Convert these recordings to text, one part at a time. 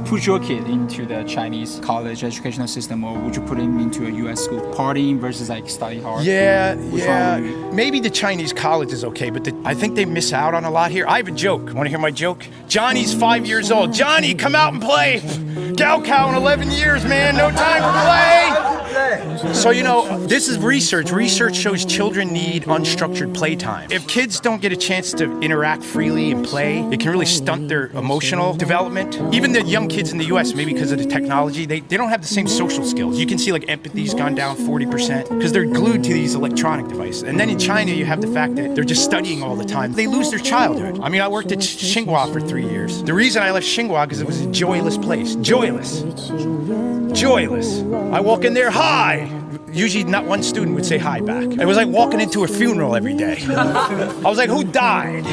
you put your kid into the Chinese college educational system, or would you put him into a U.S. school? Partying versus like study hard? Yeah. Maybe the Chinese college is okay, but I think they miss out on a lot here. I have a joke. Want to hear my joke? Johnny's 5 years old. Johnny, come out and play. Cow in 11 years, man. No time to play. So, this is research. Research shows children need unstructured playtime. If kids don't get a chance to interact freely and play, it can really stunt their emotional development. Even the young kids in the U.S., maybe because of the technology, they don't have the same social skills. You can see like empathy's gone down 40% because they're glued to these electronic devices. And then in China, you have the fact that they're just studying all the time. They lose their childhood. I mean, I worked at Tsinghua for 3 years. The reason I left Tsinghua because it was a joyless place. Joyless. I walk in there, hi. Usually not one student would say hi back. It was like walking into a funeral every day. I was like, who died?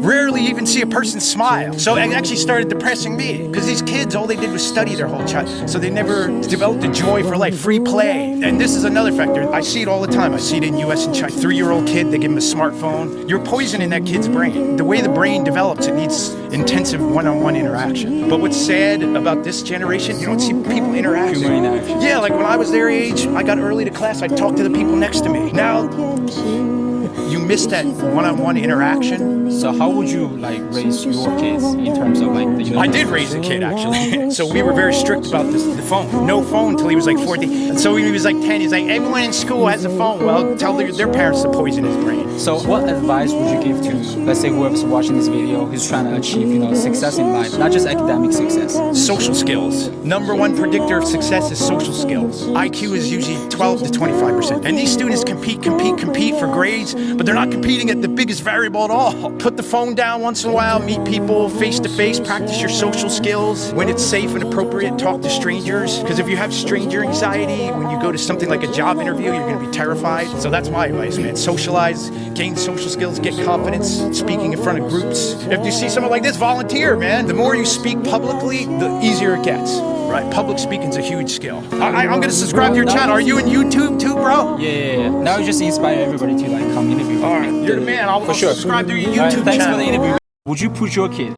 Rarely even see a person smile. So it actually started depressing me because these kids, all they did was study their whole childhood. So they never developed the joy for life, free play. And this is another factor. I see it all the time. I see it in US and China. 3-year-old kid, they give him a smartphone. You're poisoning that kid's brain. The way the brain develops, it needs intensive one-on-one interaction. But what's sad about this generation, you don't see people interact. Yeah, like when I was their age, I got early to class, I'd talk to the people next to me. Now, you miss that one-on-one interaction. So how would you raise your kids in terms of I did raise a kid actually. So we were very strict about the phone. No phone until he was 14. And so when he was 10, he's like, everyone in school has a phone. Well, tell their parents to poison his brain. So what advice would you give to, let's say, whoever's watching this video who's trying to achieve, success in life, not just academic success? Social skills. Number one predictor of success is social skills. IQ is usually 12 to 25%. And these students compete for grades, but they're not competing at the biggest variable at all. Put the phone down once in a while, meet people face to face, practice your social skills. When it's safe and appropriate, talk to strangers. Because if you have stranger anxiety, when you go to something like a job interview, you're going to be terrified. So that's my advice, man. Socialize, gain social skills, get confidence, speaking in front of groups. If you see someone like this, volunteer, man. The more you speak publicly, the easier it gets. Right, public speaking's a huge skill. I'm gonna subscribe to your channel. Are you in YouTube too, bro? Yeah. Now you just inspire everybody to come interview. All right, you're the man. I'll subscribe to your YouTube channel. Thanks for the interview. Would you put your kid